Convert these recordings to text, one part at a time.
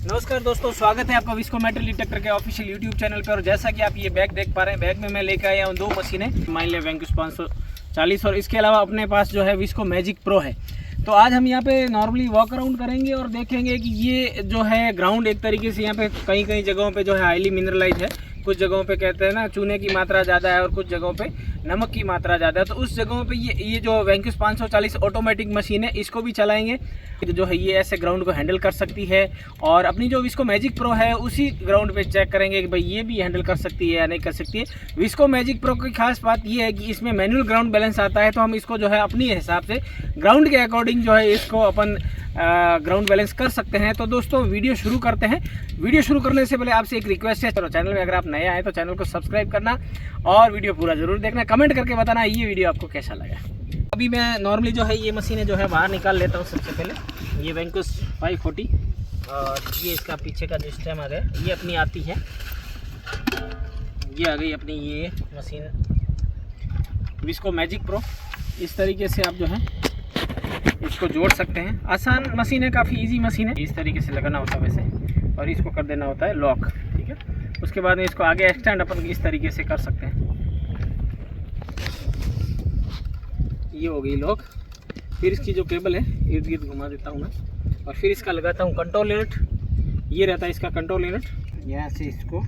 नमस्कार दोस्तों, स्वागत है आपका विस्को मेटल डिटेक्टर के ऑफिशियल यूट्यूब चैनल पर। और जैसा कि आप ये बैग देख पा रहे हैं, बैग में मैं लेकर आया हूँ 2 मशीनें, माइनले वेंकुस 540 और इसके अलावा अपने पास जो है विस्को मैजिक प्रो है। तो आज हम यहाँ पे नॉर्मली वॉक अराउंड करेंगे और देखेंगे कि ये जो है ग्राउंड एक तरीके से यहाँ पे कई जगहों पे जो है हाईली मिनरलाइज है। कुछ जगहों पे कहते हैं ना चूने की मात्रा ज़्यादा है और कुछ जगहों पे नमक की मात्रा ज़्यादा है। तो उस जगहों पे ये जो वेंकुस 540 ऑटोमेटिक मशीन है, इसको भी चलाएंगे जो है ये ऐसे ग्राउंड को हैंडल कर सकती है। और अपनी जो विस्को मैजिक प्रो है उसी ग्राउंड पे चेक करेंगे कि भाई ये भी हैंडल कर सकती है या नहीं कर सकती है। विस्को मैजिक प्रो की खास बात ये है कि इसमें मैनुअल ग्राउंड बैलेंस आता है, तो हम इसको जो है अपनी हिसाब से ग्राउंड के अकॉर्डिंग जो है इसको अपन ग्राउंड बैलेंस कर सकते हैं। तो दोस्तों वीडियो शुरू करते हैं। वीडियो शुरू करने से पहले आपसे एक रिक्वेस्ट है, चलो चैनल में अगर आप नए आए तो चैनल को सब्सक्राइब करना और वीडियो पूरा ज़रूर देखना, कमेंट करके बताना ये वीडियो आपको कैसा लगा। अभी मैं नॉर्मली जो है ये मशीनें जो है बाहर निकाल लेता हूँ। सबसे पहले ये वेंकुस 540 और ये इसका पीछे का जो स्टेम आ गया ये अपनी आती है। ये आ गई अपनी ये मशीन विस्को मैजिक प्रो। इस तरीके से आप जो है इसको जोड़ सकते हैं। आसान मशीन है, काफ़ी इजी मशीन है। इस तरीके से लगाना होता है वैसे और इसको कर देना होता है लॉक, ठीक है। उसके बाद में इसको आगे एक्सटेंड अपन इस तरीके से कर सकते हैं। ये हो गई लॉक। फिर इसकी जो केबल है इर्द गिर्द घुमा देता हूँ मैं और फिर इसका लगाता हूँ कंट्रोल यूनिट। ये रहता है इसका कंट्रोल यूनिट। यहाँ से इसको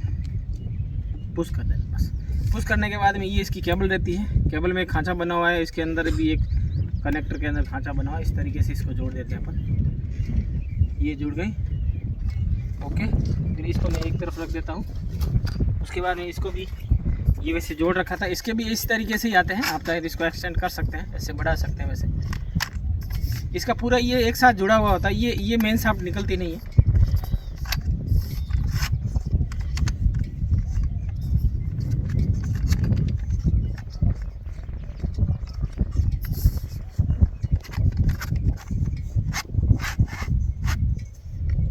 पुश कर देना बस। पुश करने के बाद में ये इसकी केबल रहती है। केबल में एक खांचा बना हुआ है, इसके अंदर भी एक कनेक्टर के अंदर खांचा बना हुआ है। इस तरीके से इसको जोड़ देते हैं अपन। ये जुड़ गई, ओके। फिर इसको मैं एक तरफ रख देता हूँ। उसके बाद में इसको भी ये वैसे जोड़ रखा था, इसके भी इस तरीके से ही आते हैं। आप चाहे इसको एक्सटेंड कर सकते हैं, ऐसे बढ़ा सकते हैं। वैसे इसका पूरा ये एक साथ जुड़ा हुआ होता है। ये मेन शाफ्ट निकलती नहीं है।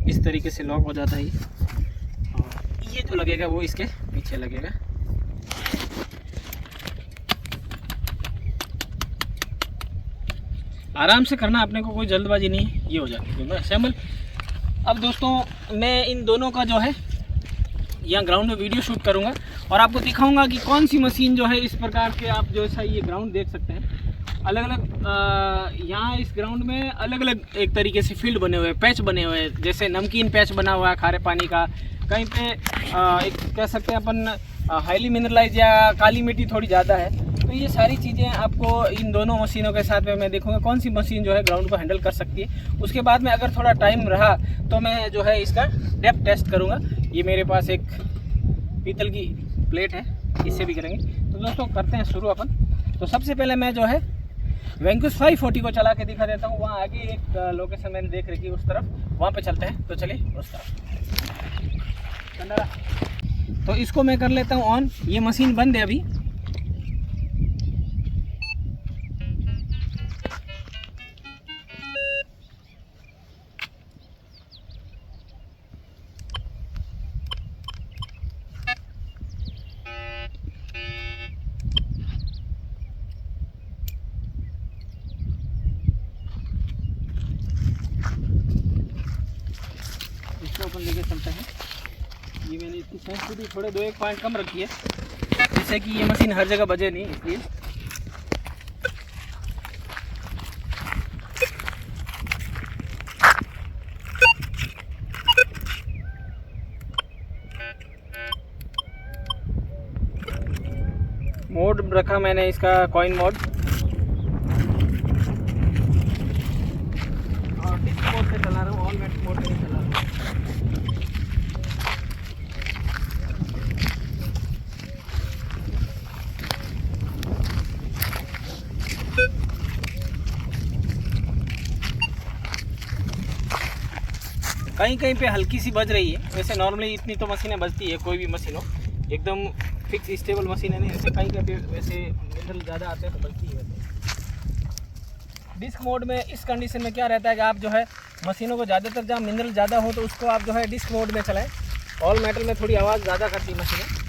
इस तरीके से लॉक हो जाता है ये। और ये जो लगेगा वो इसके पीछे लगेगा। आराम से करना, अपने को कोई जल्दबाजी नहीं है। ये हो जाती है असेंबल। अब दोस्तों मैं इन दोनों का जो है यहाँ ग्राउंड में वीडियो शूट करूँगा और आपको दिखाऊंगा कि कौन सी मशीन जो है इस प्रकार के आप जो है ये ग्राउंड देख सकते हैं। अलग अलग यहाँ इस ग्राउंड में अलग अलग एक तरीके से फील्ड बने हुए हैं, पैच बने हुए हैं। जैसे नमकीन पैच बना हुआ है खारे पानी का, कहीं पे एक कह सकते हैं अपन हाईली मिनरलाइज या काली मिट्टी थोड़ी ज़्यादा है। तो ये सारी चीज़ें आपको इन दोनों मशीनों के साथ में मैं देखूंगा कौन सी मशीन जो है ग्राउंड को हैंडल कर सकती है। उसके बाद में अगर थोड़ा टाइम रहा तो मैं जो है इसका डेप्थ टेस्ट करूँगा। ये मेरे पास एक पीतल की प्लेट है, इससे भी करेंगे। तो दोस्तों करते हैं शुरू अपन। तो सबसे पहले मैं जो है वेंकुस 540 को चला के दिखा देता हूँ। वहाँ आगे एक लोकेशन मैंने देख रखी है उस तरफ, वहाँ पे चलते हैं। तो चलिए उस तरफ। तो इसको मैं कर लेता हूँ ऑन। ये मशीन बंद है अभी। इसको अपन लेके चलते हैं। ये मैंने इसकी सेंसिटिविटी थोड़े 2-1 पॉइंट कम रखी है, जिससे कि ये मशीन हर जगह बजे नहीं, इसलिए। मोड रखा मैंने इसका कॉइन मोड और डिस्क मोड से चला रहा हूँ, ऑल मैट मोड से नहीं चला रहा हूँ। कहीं कहीं पे हल्की सी बज रही है। वैसे नॉर्मली इतनी तो मशीनें बजती है, कोई भी मशीन हो, एकदम फिक्स स्टेबल मशीनें नहीं। वैसे कहीं कहीं पे वैसे मिनरल ज़्यादा आते हैं तो बजती है। डिस्क मोड में इस कंडीशन में क्या रहता है कि आप जो है मशीनों को ज़्यादातर जहाँ मिनरल ज़्यादा हो तो उसको आप जो है डिस्क मोड में चलाएं। ऑल मेटल में थोड़ी आवाज़ ज़्यादा करती है मशीनें।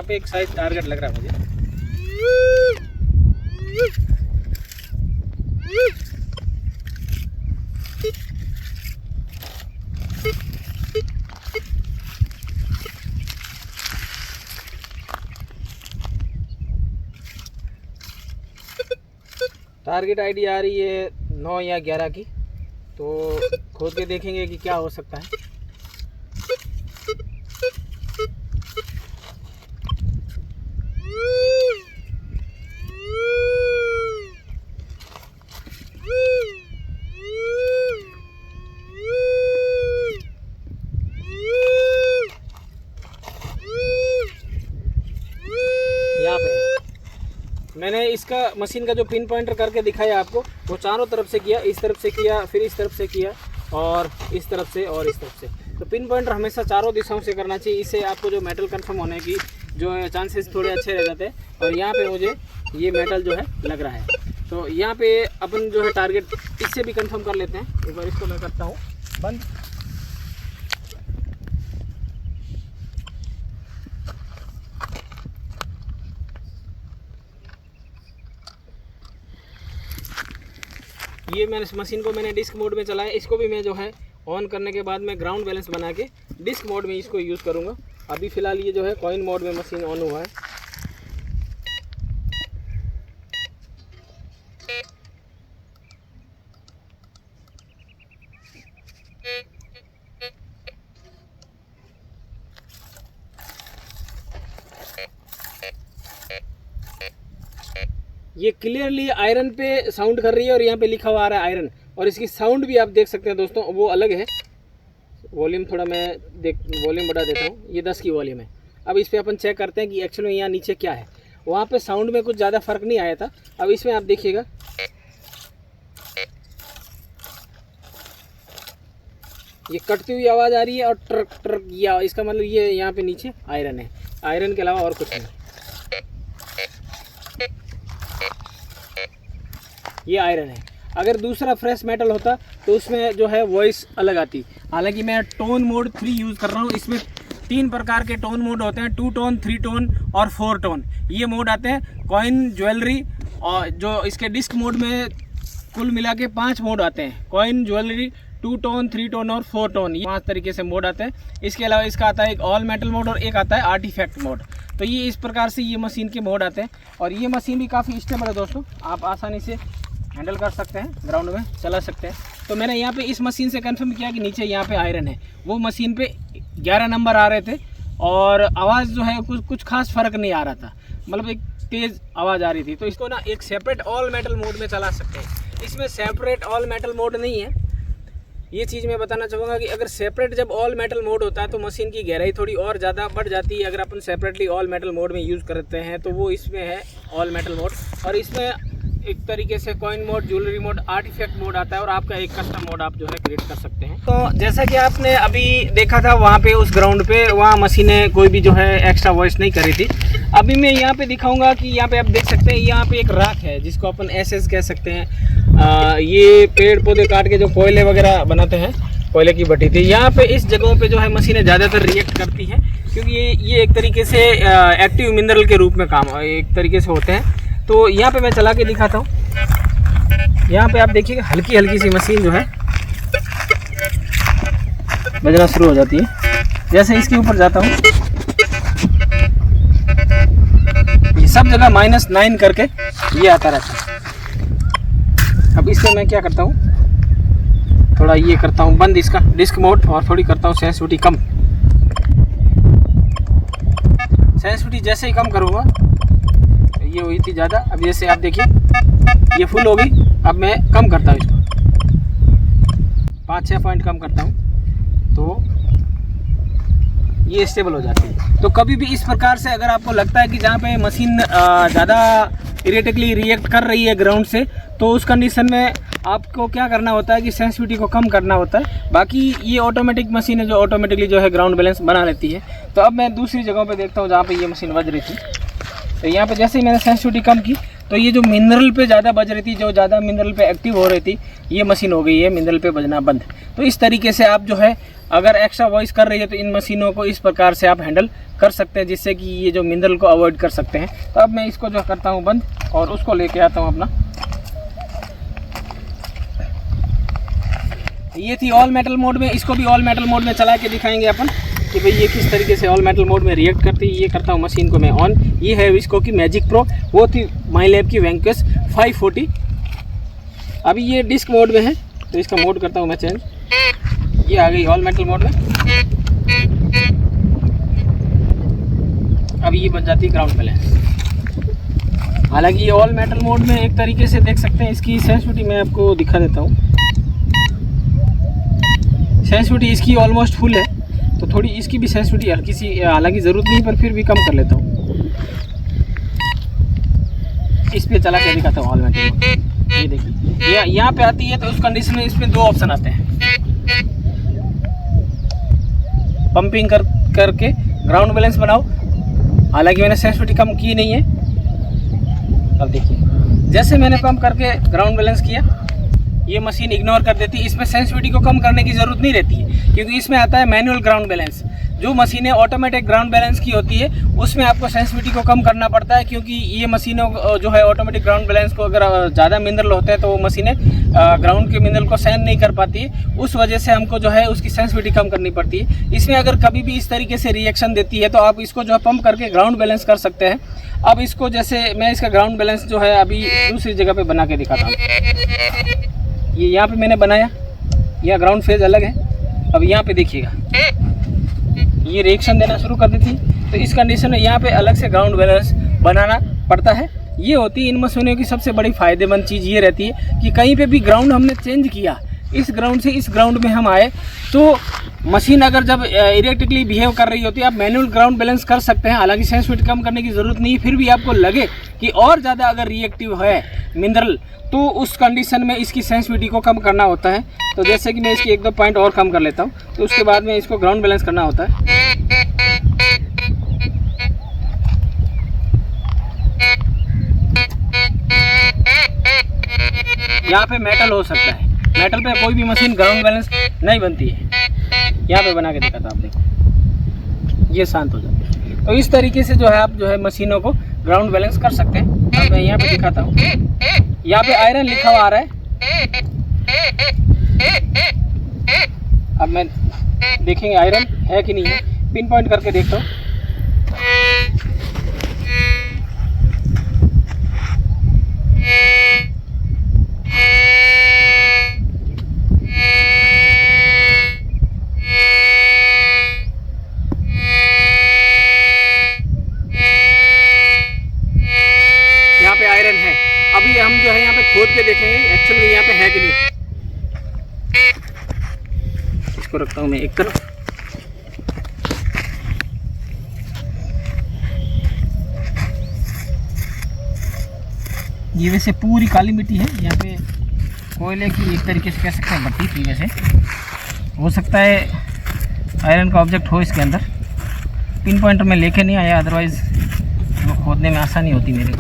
पे एक साइज टारगेट लग रहा है मुझे। टारगेट आईडी आ रही है 9 या 11 की, तो खोद के देखेंगे कि क्या हो सकता है। यहाँ पे मैंने इसका मशीन का जो पिन पॉइंटर करके दिखाया आपको, वो चारों तरफ से किया, इस तरफ से किया, फिर इस तरफ से किया और इस तरफ से और इस तरफ से। तो पिन पॉइंटर हमेशा चारों दिशाओं से करना चाहिए, इससे आपको जो मेटल कंफर्म होने की जो चांसेस थोड़े अच्छे रह जाते हैं। और यहाँ पे मुझे ये मेटल जो है लग रहा है, तो यहाँ पे अपन जो है टारगेट इससे भी कंफर्म कर लेते हैं। एक बार इसको मैं करता हूँ बंद। ये मैंने इस मशीन को मैंने डिस्क मोड में चलाया, इसको भी मैं जो है ऑन करने के बाद मैं ग्राउंड बैलेंस बना के डिस्क मोड में इसको यूज़ करूँगा। अभी फ़िलहाल ये जो है कॉइन मोड में मशीन ऑन हुआ है। ये क्लियरली आयरन पे साउंड कर रही है और यहाँ पे लिखा हुआ आ रहा है आयरन, और इसकी साउंड भी आप देख सकते हैं दोस्तों, वो अलग है। वॉल्यूम थोड़ा मैं वॉल्यूम बढ़ा देता हूँ, ये 10 की वॉल्यूम है। अब इस पे अपन चेक करते हैं कि एक्चुअल में यहाँ नीचे क्या है। वहाँ पे साउंड में कुछ ज़्यादा फ़र्क नहीं आया था, अब इसमें आप देखिएगा ये कटती हुई आवाज़ आ रही है और ट्रक ट्रक, या इसका मतलब ये यहाँ पे नीचे आयरन है, आयरन के अलावा और कुछ नहीं। ये आयरन है। अगर दूसरा फ्रेश मेटल होता तो उसमें जो है वॉइस अलग आती। हालांकि मैं टोन मोड 3 यूज़ कर रहा हूँ। इसमें 3 प्रकार के टोन मोड होते हैं, 2 टोन, 3 टोन और 4 टोन। ये मोड आते हैं कॉइन, ज्वेलरी, और जो इसके डिस्क मोड में कुल मिला के 5 मोड आते हैं। कॉइन, ज्वेलरी, 2 टोन, 3 टोन और 4 टोन, ये 5 तरीके से मोड आते हैं। इसके अलावा इसका आता है एक ऑल मेटल मोड और एक आता है आर्टिफैक्ट मोड। तो ये इस प्रकार से ये मशीन के मोड आते हैं। और ये मशीन भी काफ़ी स्टेबल है दोस्तों, आप आसानी से हैंडल कर सकते हैं, ग्राउंड में चला सकते हैं। तो मैंने यहाँ पे इस मशीन से कंफर्म किया कि नीचे यहाँ पे आयरन है। वो मशीन पे 11 नंबर आ रहे थे और आवाज़ जो है कुछ खास फ़र्क नहीं आ रहा था, मतलब एक तेज़ आवाज़ आ रही थी। तो इसको ना एक सेपरेट ऑल मेटल मोड में चला सकते हैं। इसमें सेपरेट ऑल मेटल मोड नहीं है, ये चीज़ मैं बताना चाहूँगा कि अगर सेपरेट जब ऑल मेटल मोड होता है तो मशीन की गहराई थोड़ी और ज़्यादा बढ़ जाती है। अगर अपन सेपरेटली ऑल मेटल मोड में यूज़ करते हैं तो वो इसमें है ऑल मेटल मोड, और इसमें एक तरीके से coin mode, jewellery mode, artifact mode आता है और आपका एक कस्टम मोड आप जो है क्रिएट कर सकते हैं। तो जैसा कि आपने अभी देखा था वहाँ पे उस ग्राउंड पे, वहाँ मशीनें कोई भी जो है एक्स्ट्रा वॉइस नहीं करी थी। अभी मैं यहाँ पे दिखाऊंगा कि यहाँ पे आप देख सकते हैं यहाँ पे एक राख है जिसको अपन एसएस कह सकते हैं। ये पेड़ पौधे काट के जो कोयले वगैरह बनाते हैं, कोयले की भट्टी थी। यहाँ पे इस जगहों पे जो है मशीनें ज़्यादातर रिएक्ट करती हैं, क्योंकि ये एक तरीके से एक्टिव मिनरल के रूप में काम एक तरीके से होते हैं। तो यहाँ पे मैं चला के दिखाता हूँ। यहाँ पे आप देखिएगा हल्की हल्की सी मशीन जो है बजना शुरू हो जाती है। जैसे इसके ऊपर जाता हूँ, ये सब जगह -9 करके ये आता रहता है। अब इससे मैं क्या करता हूँ, थोड़ा ये करता हूँ बंद इसका डिस्क मोड, और थोड़ी करता हूँ सेंसिटिविटी कम। सेंसिटिविटी जैसे ही कम करूँगा, ये हुई थी ज़्यादा, अब जैसे आप देखिए ये फुल होगी। अब मैं कम करता हूँ इसको, 5-6 पॉइंट कम करता हूँ, तो ये स्टेबल हो जाती है। तो कभी भी इस प्रकार से अगर आपको लगता है कि जहाँ पे मशीन ज़्यादा इरिटेटिवली रिएक्ट कर रही है ग्राउंड से, तो उस कंडीशन में आपको क्या करना होता है कि सेंसिटिविटी को कम करना होता है। बाकी ये ऑटोमेटिक मशीन है जो ऑटोमेटिकली जो है ग्राउंड बैलेंस बना लेती है। तो अब मैं दूसरी जगहों पे देखता हूँ जहाँ पे ये मशीन बज रही थी। तो यहाँ पे जैसे ही मैंने सेंसिटिविटी कम की तो ये जो मिनरल पे ज़्यादा बज रही थी, जो ज़्यादा मिनरल पे एक्टिव हो रही थी, ये मशीन हो गई है मिनरल पे बजना बंद। तो इस तरीके से आप जो है अगर एक्स्ट्रा वॉइस कर रही है तो इन मशीनों को इस प्रकार से आप हैंडल कर सकते हैं, जिससे कि ये जो मिनरल को अवॉइड कर सकते हैं। तो अब मैं इसको जो करता हूँ बंद और उसको लेके आता हूँ अपना। ये थी ऑल मेटल मोड में, इसको भी ऑल मेटल मोड में चला के दिखाएंगे अपन कि भाई ये किस तरीके से ऑल मेटल मोड में रिएक्ट करती है। ये करता हूँ मशीन को मैं ऑन। ये है विस्को की मैजिक प्रो, वो थी माइलैब की वेंकस 540। अभी ये डिस्क मोड में है तो इसका मोड करता हूँ मैं चेंज। ये आ गई ऑल मेटल मोड में। अभी ये बन जाती है ग्राउंड बैलेंस। हालांकि ये ऑल मेटल मोड में एक तरीके से देख सकते हैं, इसकी सेंसिटिविटी मैं आपको दिखा देता हूँ। सेंसिटिविटी इसकी ऑलमोस्ट फुल है, तो थोड़ी इसकी भी सेंसिटिविटी हल्की सी, हालांकि ज़रूरत नहीं पर फिर भी कम कर लेता हूँ। इस पे चला के दिखाता हूँ ऑल मेटल मोड। ये देखिए ये यहाँ पे आती है तो उस कंडीशन में इसमें दो ऑप्शन आते हैं, पंपिंग करके ग्राउंड बैलेंस बनाओ। हालांकि मैंने सेंसिटिविटी कम की नहीं है। अब देखिए जैसे मैंने पंप करके ग्राउंड बैलेंस किया, ये मशीन इग्नोर कर देती है। इसमें सेंसिटिविटी को कम करने की ज़रूरत नहीं रहती है, क्योंकि इसमें आता है मैनुअल ग्राउंड बैलेंस। जो मशीनें ऑटोमेटिक ग्राउंड बैलेंस की होती है उसमें आपको सेंसिटिविटी को कम करना पड़ता है, क्योंकि ये मशीनों जो है ऑटोमेटिक ग्राउंड बैलेंस को अगर ज़्यादा मिनरल होते हैं तो वो मशीनें ग्राउंड के मिनरल को सहन नहीं कर पाती है। उस वजह से हमको जो है उसकी सेंसिटिविटी कम करनी पड़ती है। इसमें अगर कभी भी इस तरीके से रिएक्शन देती है तो आप इसको जो है पंप करके ग्राउंड बैलेंस कर सकते हैं। अब इसको जैसे मैं इसका ग्राउंड बैलेंस जो है अभी दूसरी जगह पर बना के दिखाता हूँ। ये यहाँ पे मैंने बनाया, यह ग्राउंड फेज अलग है। अब यहाँ पे देखिएगा ये रिएक्शन देना शुरू कर देती, तो इस कंडीशन में यहाँ पे अलग से ग्राउंड बैलेंस बनाना पड़ता है। ये होती है इन मशीनों की सबसे बड़ी फ़ायदेमंद चीज़ ये रहती है कि कहीं पे भी ग्राउंड हमने चेंज किया, इस ग्राउंड से इस ग्राउंड में हम आए, तो मशीन अगर जब इरेक्टिकली बिहेव कर रही होती है आप मैनुअल ग्राउंड बैलेंस कर सकते हैं। हालांकि सेंसिटिविटी कम करने की ज़रूरत नहीं है, फिर भी आपको लगे कि और ज़्यादा अगर रिएक्टिव है मिनरल तो उस कंडीशन में इसकी सेंसिटिविटी को कम करना होता है। तो जैसे कि मैं इसकी एक दो पॉइंट और कम कर लेता हूँ, तो उसके बाद में इसको ग्राउंड बैलेंस करना होता है। यहाँ पे मेटल हो सकता है, मेटल पे कोई भी मशीन ग्राउंड बैलेंस नहीं बनती है। यहाँ पे बना के दिखाता आप देखो, ये शांत हो जाता है। तो इस तरीके से जो है आप जो है मशीनों को ग्राउंड बैलेंस कर सकते हैं। अब मैं यहाँ पे दिखाता हूँ, यहाँ पे आयरन लिखा हुआ आ रहा है। अब मैं देखेंगे आयरन है कि नहीं है, पिन पॉइंट करके देखता हूँ। यहाँ पे आयरन है। अभी हम जो है यहाँ पे खोद के देखेंगे एक्चुअल में यहाँ पे है कि नहीं। इसको रखता हूँ मैं एक तरफ। ये वैसे पूरी काली मिट्टी है, यहाँ पे कोयले की एक तरीके से कह सकते हैं भट्टी थी। वैसे हो सकता है आयरन का ऑब्जेक्ट हो इसके अंदर। पिन पॉइंटर में लेके नहीं आया, अदरवाइज़ वो खोदने में आसानी होती मेरे को।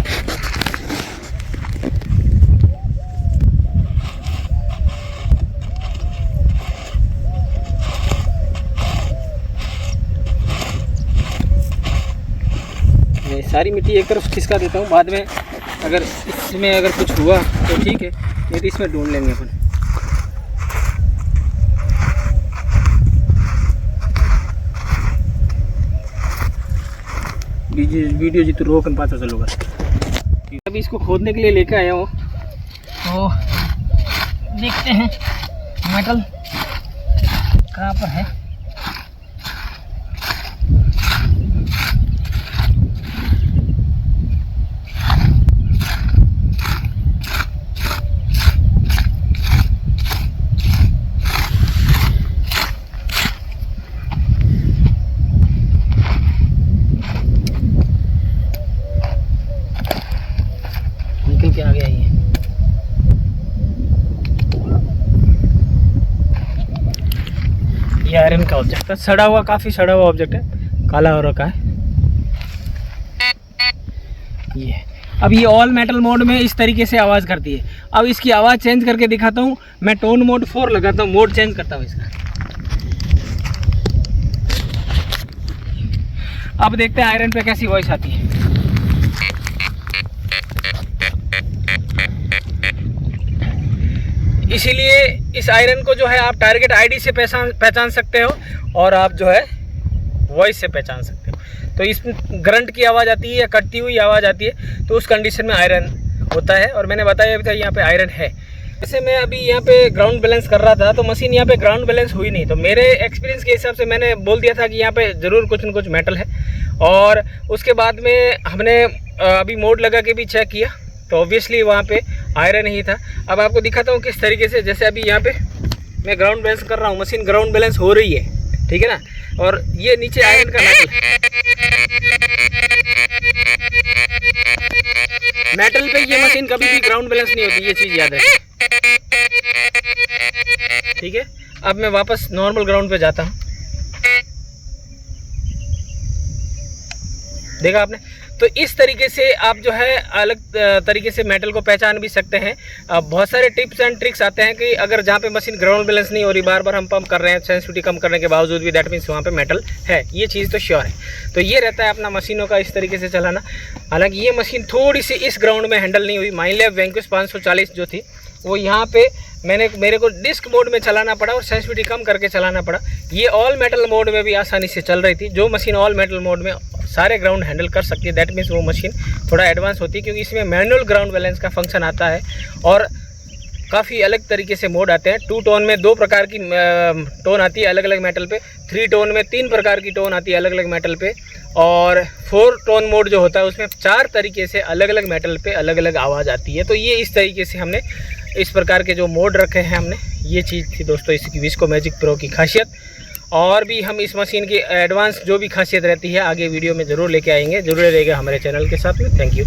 सारी मिट्टी एक तरफ खिसका देता हूँ, बाद में अगर इसमें अगर कुछ हुआ तो ठीक है, नहीं तो इसमें ढूंढ लेंगे अपन। वीडियो जी तो रोकन पाता चलोगा। अभी इसको खोदने के लिए लेकर आया हूँ, तो देखते हैं मेटल कहाँ पर है। निकल के आ गया ये। ये आयरन का ऑब्जेक्ट है, सड़ा हुआ, काफी सड़ा हुआ ऑब्जेक्ट है, काला हो रखा है ये। अब ये ऑल मेटल मोड में इस तरीके से आवाज़ करती है। अब इसकी आवाज़ चेंज करके दिखाता हूँ। मैं टोन मोड 4 लगाता हूँ, मोड चेंज करता हूँ इसका। अब देखते हैं आयरन पे कैसी वॉइस आती है। इसीलिए इस आयरन को जो है आप टारगेट आईडी से पहचान सकते हो और आप जो है वॉइस से पहचान सकते हो। तो इसमें ग्रंट की आवाज़ आती है या कटती हुई आवाज़ आती है, तो उस कंडीशन में आयरन होता है। और मैंने बताया अभी तक यहाँ पे आयरन है। जैसे मैं अभी यहाँ पे ग्राउंड बैलेंस कर रहा था तो मशीन यहाँ पे ग्राउंड बैलेंस हुई नहीं, तो मेरे एक्सपीरियंस के हिसाब से मैंने बोल दिया था कि यहाँ पे ज़रूर कुछ न कुछ मेटल है। और उसके बाद में हमने अभी मोड लगा के भी चेक किया तो ऑब्वियसली वहाँ पे आयरन ही था। अब आपको दिखाता हूँ किस तरीके से। जैसे अभी यहाँ पे मैं ग्राउंड बैलेंस कर रहा हूँ, मशीन ग्राउंड बैलेंस हो रही है, ठीक है ना। और ये नीचे आयरन का मेटल पे ये मशीन कभी भी ग्राउंड बैलेंस नहीं होती, ये चीज़ याद रखें, ठीक है। अब मैं वापस नॉर्मल ग्राउंड पे जाता हूँ। देखा आपने। तो इस तरीके से आप जो है अलग तरीके से मेटल को पहचान भी सकते हैं। बहुत सारे टिप्स एंड ट्रिक्स आते हैं कि अगर जहाँ पे मशीन ग्राउंड बैलेंस नहीं हो रही, बार बार हम पंप कर रहे हैं, सेंसिटिविटी कम करने के बावजूद भी, दैट मीन्स वहाँ पे मेटल है, ये चीज़ तो श्योर है। तो ये रहता है अपना मशीनों का इस तरीके से चलाना। हालांकि ये मशीन थोड़ी सी इस ग्राउंड में हैंडल नहीं हुई। माइनलेव वैंकुश 540 जो थी वो यहाँ पे मेरे को डिस्क मोड में चलाना पड़ा और सेंसिटिविटी कम करके चलाना पड़ा। ये ऑल मेटल मोड में भी आसानी से चल रही थी। जो मशीन ऑल मेटल मोड में सारे ग्राउंड हैंडल कर सकती है, दैट मीन्स वो मशीन थोड़ा एडवांस होती है, क्योंकि इसमें मैनुअल ग्राउंड बैलेंस का फंक्शन आता है और काफ़ी अलग तरीके से मोड आते हैं। 2 टोन में 2 प्रकार की टोन आती है अलग अलग मेटल पे, 3 टोन में 3 प्रकार की टोन आती है अलग अलग मेटल पे, और 4 टोन मोड जो होता है उसमें 4 तरीके से अलग अलग मेटल पे अलग अलग आवाज़ आती है। तो ये इस तरीके से हमने इस प्रकार के जो मोड रखे हैं हमने, ये चीज़ थी दोस्तों इसकी विस्को मैजिक प्रो की खासियत। और भी हम इस मशीन की एडवांस जो भी खासियत रहती है आगे वीडियो में ज़रूर लेके आएंगे। ज़रूर रहेगा हमारे चैनल के साथ में। Thank you.